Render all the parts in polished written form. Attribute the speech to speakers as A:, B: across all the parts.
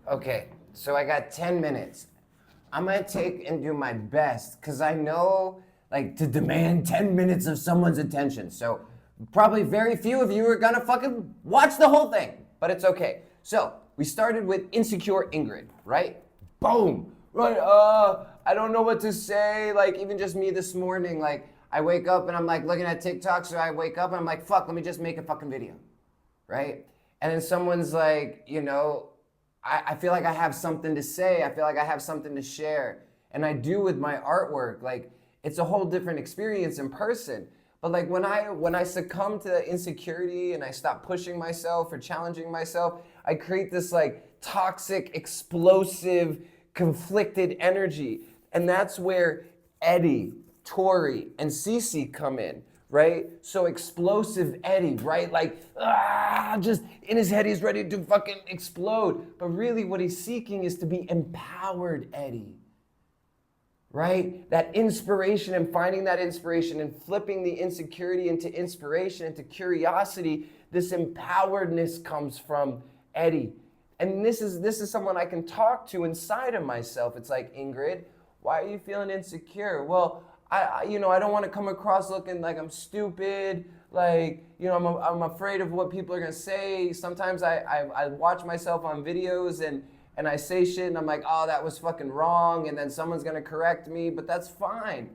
A: Okay, so I got 10 minutes. I'm gonna take and do my best because I know like to demand 10 minutes of someone's attention. So probably very few of you are gonna fucking watch the whole thing, but it's okay. So we started with insecure Ingrid, right? Boom. Right, I don't know what to say. Like even just me this morning, like I wake up and I'm like looking at TikTok, so I wake up and I'm like, fuck, let me just make a fucking video, right? And then someone's like, I feel like I have something to say. I feel like I have something to share. And I do with my artwork. Like it's a whole different experience in person. But like when I succumb to insecurity and I stop pushing myself or challenging myself, I create this like toxic, explosive, conflicted energy. And that's where Eddie, Tori, and Cece come in, right? So explosive Eddie, right? Like, just in his head, he's ready to fucking explode. But really what he's seeking is to be empowered Eddie, right? That inspiration and finding that inspiration and flipping the insecurity into inspiration, into curiosity, this empoweredness comes from Eddie. And this is someone I can talk to inside of myself. It's like, Ingrid, why are you feeling insecure? Well, I don't want to come across looking like I'm stupid. Like, I'm afraid of what people are gonna say. Sometimes I watch myself on videos and I say shit and I'm like, oh, that was fucking wrong. And then someone's gonna correct me, but that's fine.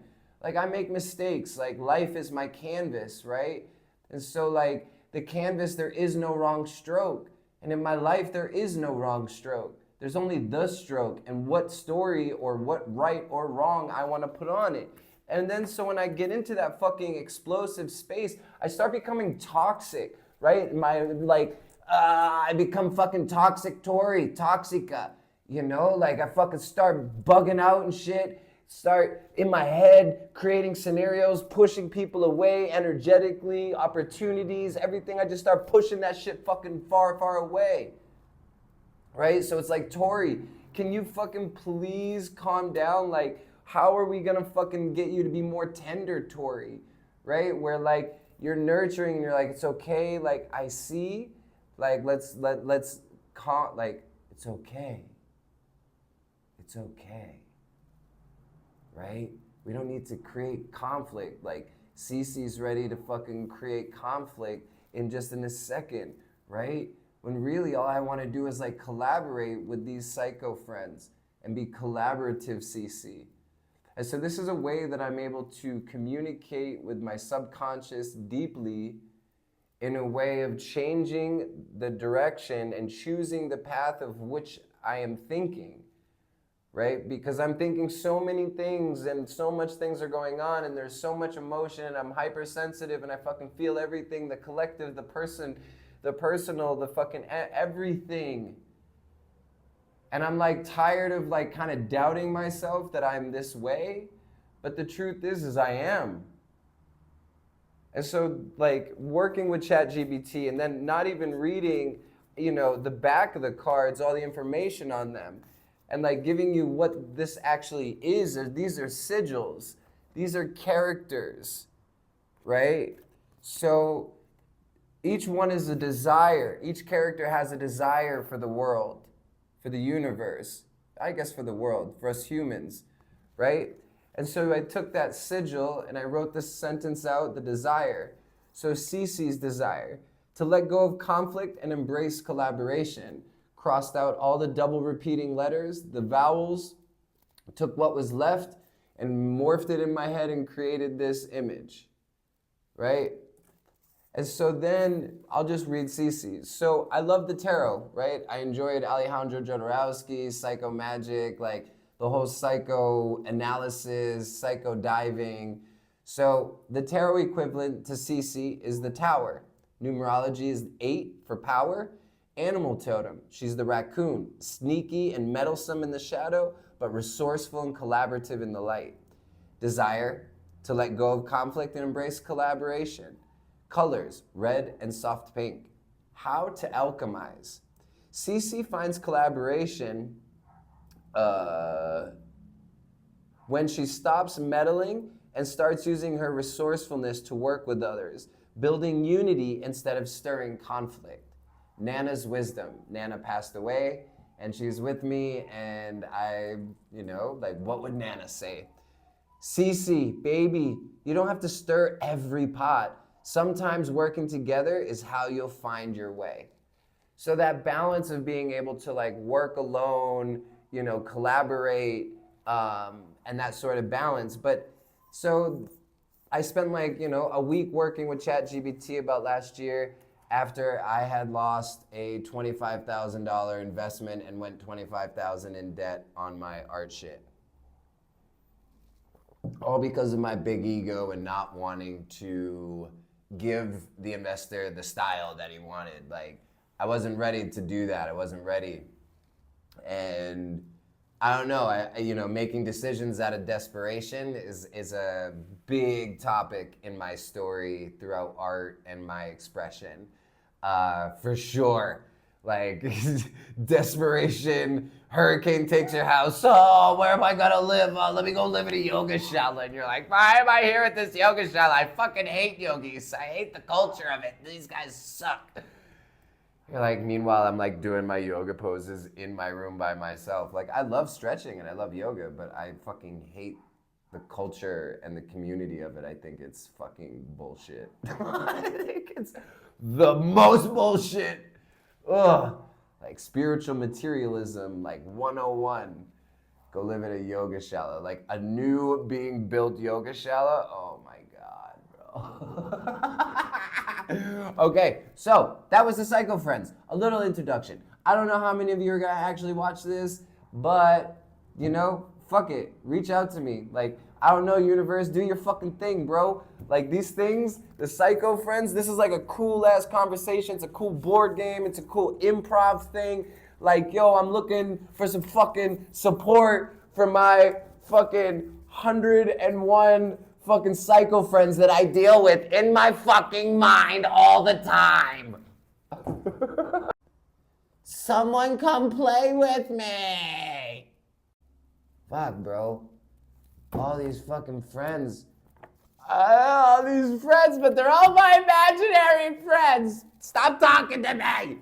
A: Like I make mistakes. Like life is my canvas, right? And so like the canvas, there is no wrong stroke. And in my life, there is no wrong stroke. There's only the stroke and what story or what right or wrong I want to put on it. And then so when I get into that fucking explosive space, I start becoming toxic, right? I become fucking toxic Tory, toxica, like I fucking start bugging out and shit, start in my head creating scenarios, pushing people away energetically, opportunities, everything. I just start pushing that shit fucking far, far away, right? So it's like, Tori, can you fucking please calm down? Like, how are we gonna fucking get you to be more tender, Tori, right? Where like you're nurturing and you're like, it's okay, like I see, like let's calm, like it's okay. It's okay, right? We don't need to create conflict. Like Cece's ready to fucking create conflict in a second, right? When really all I wanna do is like collaborate with these psycho friends and be collaborative Cece. And so this is a way that I'm able to communicate with my subconscious deeply in a way of changing the direction and choosing the path of which I am thinking, right? Because I'm thinking so many things and so much things are going on and there's so much emotion and I'm hypersensitive and I fucking feel everything, the collective, the person, the personal, the fucking everything. And I'm like tired of like kind of doubting myself that I'm this way. But the truth is I am. And so like working with ChatGBT and then not even reading, the back of the cards, all the information on them, and like giving you what this actually is. These are sigils. These are characters, right? So each one is a desire. Each character has a desire for the world, for the universe, I guess for the world, for us humans, right? And so I took that sigil and I wrote this sentence out, the desire. So Cece's desire, to let go of conflict and embrace collaboration. Crossed out all the double repeating letters, the vowels, took what was left and morphed it in my head and created this image, right? And so then I'll just read Cece's. So I love the tarot, right? I enjoyed Alejandro Jodorowsky's Psycho Magic, like the whole psychoanalysis, psycho diving. So the tarot equivalent to Cece is the Tower. Numerology is 8 for power. Animal totem, she's the raccoon, sneaky and meddlesome in the shadow, but resourceful and collaborative in the light. Desire, to let go of conflict and embrace collaboration. Colors, red and soft pink. How to alchemize. Cece finds collaboration when she stops meddling and starts using her resourcefulness to work with others, building unity instead of stirring conflict. Nana's wisdom. Nana passed away, and she's with me, and I, like, what would Nana say? Cece, baby, you don't have to stir every pot. Sometimes working together is how you'll find your way. So that balance of being able to like work alone, collaborate, and that sort of balance. But so I spent like, a week working with ChatGBT about last year after I had lost a $25,000 investment and went $25,000 in debt on my art shit. All because of my big ego and not wanting to give the investor the style that he wanted. Like, I wasn't ready to do that. I wasn't ready. And I don't know, making decisions out of desperation is a big topic in my story throughout art and my expression. For sure. Like, desperation, hurricane takes your house. Oh, where am I gonna live? Oh, let me go live in a yoga shala. And you're like, why am I here at this yoga shala? I fucking hate yogis. I hate the culture of it. These guys suck. You're like, meanwhile, I'm like doing my yoga poses in my room by myself. Like, I love stretching and I love yoga, but I fucking hate the culture and the community of it. I think it's fucking bullshit. I think it's the most bullshit. Ugh. Like spiritual materialism, like 101. Go live in a yoga shala. Like a new being built yoga shala. Oh my God, bro. Okay, so that was the Psycho Friends. A little introduction. I don't know how many of you are gonna actually watch this, but fuck it. Reach out to me. Like, I don't know, universe, do your fucking thing, bro. Like, these things, the Psycho Friends, this is like a cool-ass conversation. It's a cool board game. It's a cool improv thing. Like, yo, I'm looking for some fucking support for my fucking 101 fucking Psycho Friends that I deal with in my fucking mind all the time. Someone come play with me. Fuck, bro. All these fucking friends. All these friends, but they're all my imaginary friends. Stop talking to me.